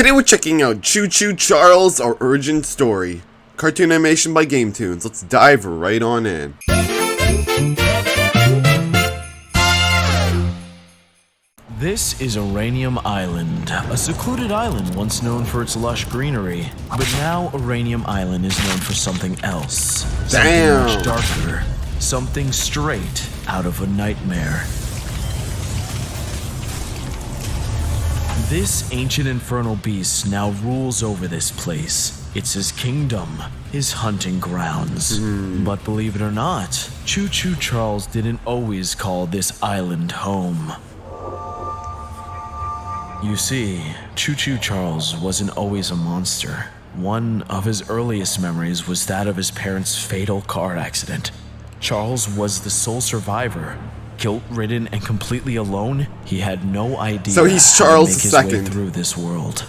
Today we're checking out Choo Choo Charles, our origin story. Cartoon animation by Toons. Let's dive right on in. This is Uranium Island, a secluded island once known for its lush greenery. But now Uranium Island is known for something else. Damn. Something much darker. Something straight out of a nightmare. This ancient infernal beast now rules over this place. It's his kingdom, his hunting grounds. But believe it or not, Choo Choo Charles didn't always call this island home. You see, Choo Choo Charles wasn't always a monster. One of his earliest memories was that of his parents' fatal car accident. Charles was the sole survivor. Guilt-ridden and completely alone, he had no idea so he's Charles how to make his way through this world.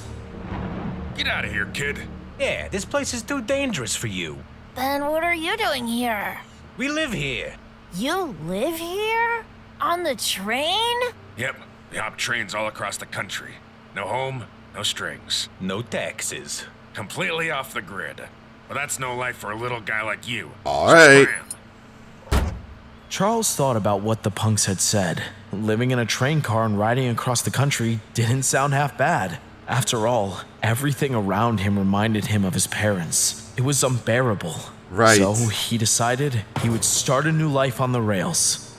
Get out of here, kid. Yeah, this place is too dangerous for you. Then what are you doing here? We live here. You live here? On the train? Yep, we hop trains all across the country. No home, no strings. No taxes. Completely off the grid. But that's no life for a little guy like you. Alright. Charles thought about what the punks had said. Living in a train car and riding across the country didn't sound half bad. After all, everything around him reminded him of his parents. It was unbearable. Right. So he decided he would start a new life on the rails.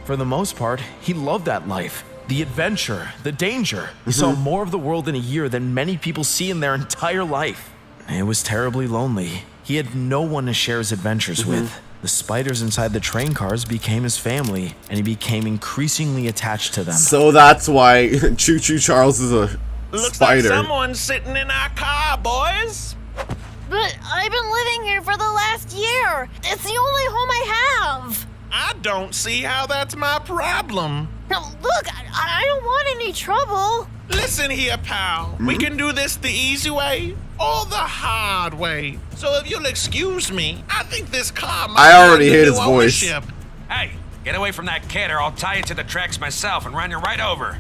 For the most part, he loved that life. The adventure, the danger. He saw more of the world in a year than many people see in their entire life. It was terribly lonely. He had no one to share his adventures with. The spiders inside the train cars became his family, and he became increasingly attached to them. So that's why Choo Choo Charles is a Looks spider. like someone's sitting in our car, boys. But I've been living here for the last year. It's the only home I have. I don't see how that's my problem. Now, look, I don't want any trouble. Listen here, pal. We can do this the easy way or the hard way. So if you'll excuse me, I think this car might I already have hate new his voice. ownership. Hey, get away from that kid or I'll tie you to the tracks myself and run you right over.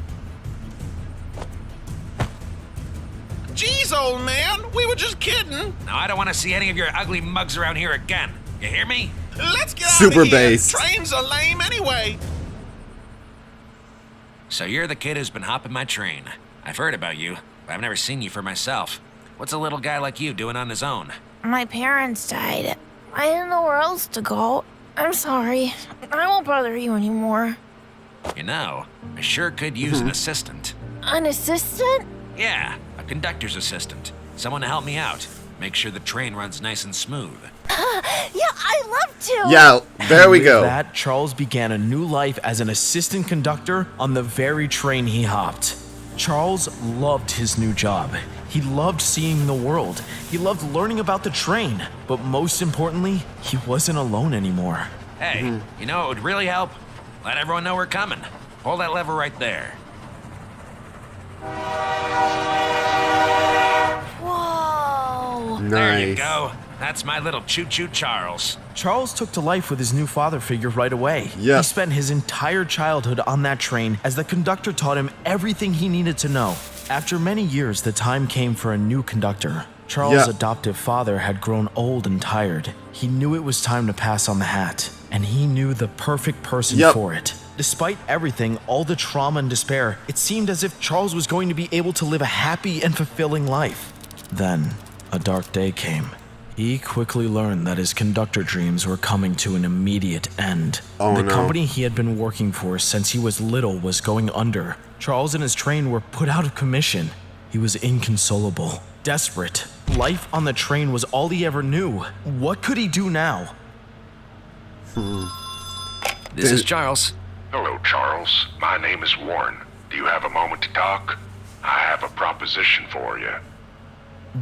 Jeez, old man, we were just kidding. Now, I don't want to see any of your ugly mugs around here again. You hear me? Let's get Super out of here. based. Trains are lame anyway. So you're the kid who's been hopping my train. I've heard about you, but I've never seen you for myself. What's a little guy like you doing on his own? My parents died. I didn't know where else to go. I'm sorry. I won't bother you anymore. You know, I sure could use an assistant. An assistant? Yeah, a conductor's assistant. Someone to help me out. Make sure the train runs nice and smooth. Yeah, I'd love to. Yeah, there we With go. that, Charles began a new life as an assistant conductor on the very train he hopped. Charles loved his new job. He loved seeing the world. He loved learning about the train. But most importantly, he wasn't alone anymore. Hey, you know what would really help? Let everyone know we're coming. Hold that lever right there. Whoa. There you Nice. go. That's my little Choo Choo Charles. Charles took to life with his new father figure right away. Yeah. He spent his entire childhood on that train as the conductor taught him everything he needed to know. After many years, the time came for a new conductor. Charles' Yeah. adoptive father had grown old and tired. He knew it was time to pass on the hat, and he knew the perfect person Yep. for it. Despite everything, all the trauma and despair, it seemed as if Charles was going to be able to live a happy and fulfilling life. Then, a dark day came. He quickly learned that his conductor dreams were coming to an immediate end. Oh, The no. company he had been working for since he was little was going under. Charles and his train were put out of commission. He was inconsolable, desperate. Life on the train was all he ever knew. What could he do now? This is Charles. Hello, Charles. My name is Warren. Do you have a moment to talk? I have a proposition for you.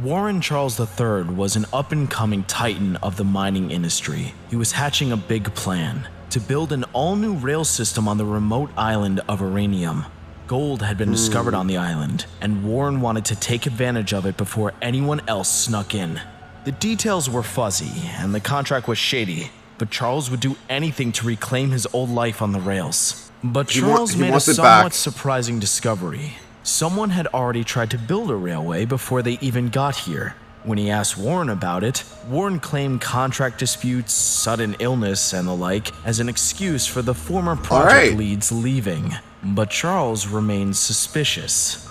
Warren Charles III was an up-and-coming titan of the mining industry. He was hatching a big plan to build an all-new rail system on the remote island of Uranium. Gold had been discovered on the island, and Warren wanted to take advantage of it before anyone else snuck in. The details were fuzzy, and the contract was shady, but Charles would do anything to reclaim his old life on the rails. But He Charles made a wants it somewhat back. surprising discovery. Someone had already tried to build a railway before they even got here. When he asked Warren about it, Warren claimed contract disputes, sudden illness, and the like as an excuse for the former project right. leads leaving. But Charles remained suspicious.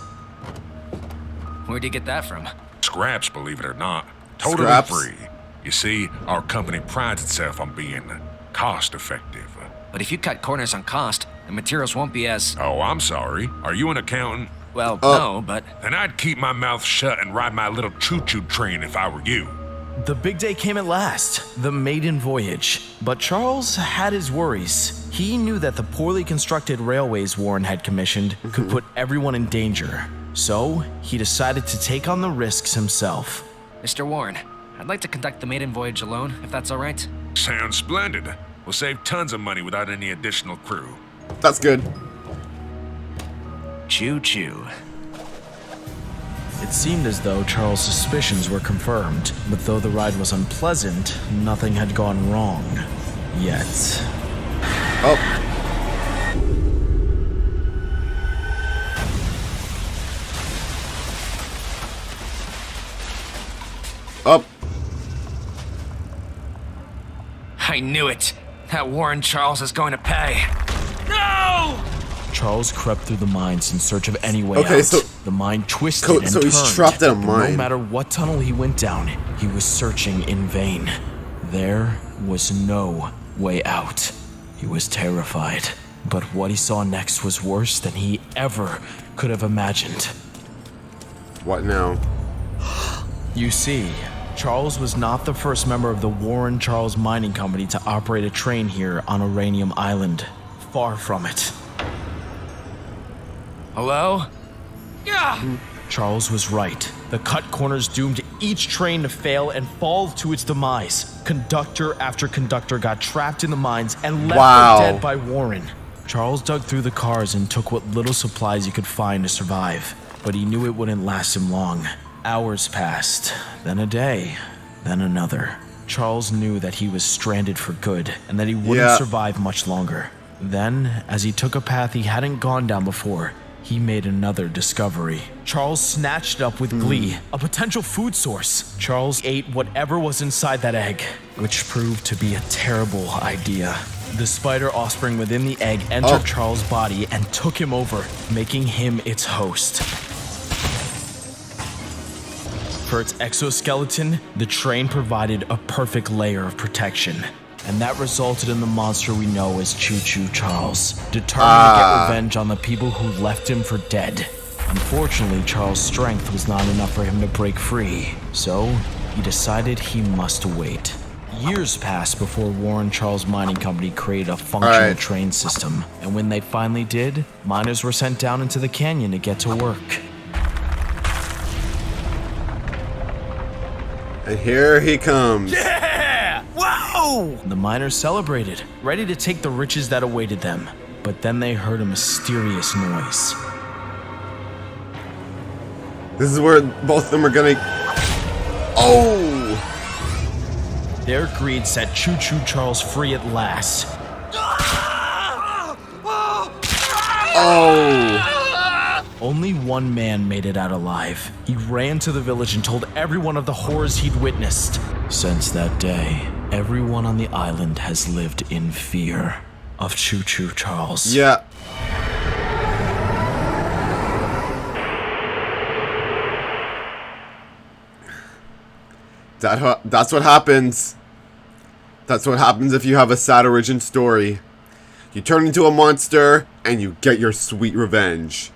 Where'd you get that from? Scraps, believe it or not. Totally Scraps? free. You see, our company prides itself on being cost effective. But if you cut corners on cost, the materials won't be as... Oh, I'm sorry. Are you an accountant? Well, no, but... Then I'd keep my mouth shut and ride my little choo-choo train if I were you. The big day came at last, the maiden voyage. But Charles had his worries. He knew that the poorly constructed railways Warren had commissioned could put everyone in danger. So, he decided to take on the risks himself. Mr. Warren, I'd like to conduct the maiden voyage alone, if that's all right. Sounds splendid. We'll save tons of money without any additional crew. That's good. Choo choo. It seemed as though Charles' suspicions were confirmed, but though the ride was unpleasant, nothing had gone wrong. Yet. Oh. Up. I knew it. That Warren Charles is going to pay. No! Charles crept through the mines in search of any way Okay, out. so- the mine twisted and so he's turned, trapped in a but mine. No matter what tunnel he went down, he was searching in vain. There was no way out. He was terrified, but what he saw next was worse than he ever could have imagined. What now? You see, Charles was not the first member of the Warren Charles Mining Company to operate a train here on Uranium Island. Far from it. Hello? Yeah! Charles was right. The cut corners doomed each train to fail and fall to its demise. Conductor after conductor got trapped in the mines and left Wow. for dead by Warren. Charles dug through the cars and took what little supplies he could find to survive. But he knew it wouldn't last him long. Hours passed, then a day, then another. Charles knew that he was stranded for good and that he wouldn't Yeah. survive much longer. Then, as he took a path he hadn't gone down before, he made another discovery. Charles snatched it up with glee, a potential food source. Charles ate whatever was inside that egg, which proved to be a terrible idea. The spider offspring within the egg entered Charles' body and took him over, making him its host. For its exoskeleton, the train provided a perfect layer of protection. And that resulted in the monster we know as Choo Choo Charles, determined to get revenge on the people who left him for dead. Unfortunately, Charles' strength was not enough for him to break free, so he decided he must wait. Years passed before Warren Charles Mining Company created a functional train system, and when they finally did, miners were sent down into the canyon to get to work. And here he comes. Yeah! Whoa! The miners celebrated, ready to take the riches that awaited them. But then they heard a mysterious noise. This is where both of them are gonna... Oh! Their greed set Choo Choo Charles free at last. Oh! Only one man made it out alive. He ran to the village and told everyone of the horrors he'd witnessed. Since that day, everyone on the island has lived in fear of Choo Choo Charles. Yeah. That's what happens. That's what happens if you have a sad origin story. You turn into a monster, and you get your sweet revenge.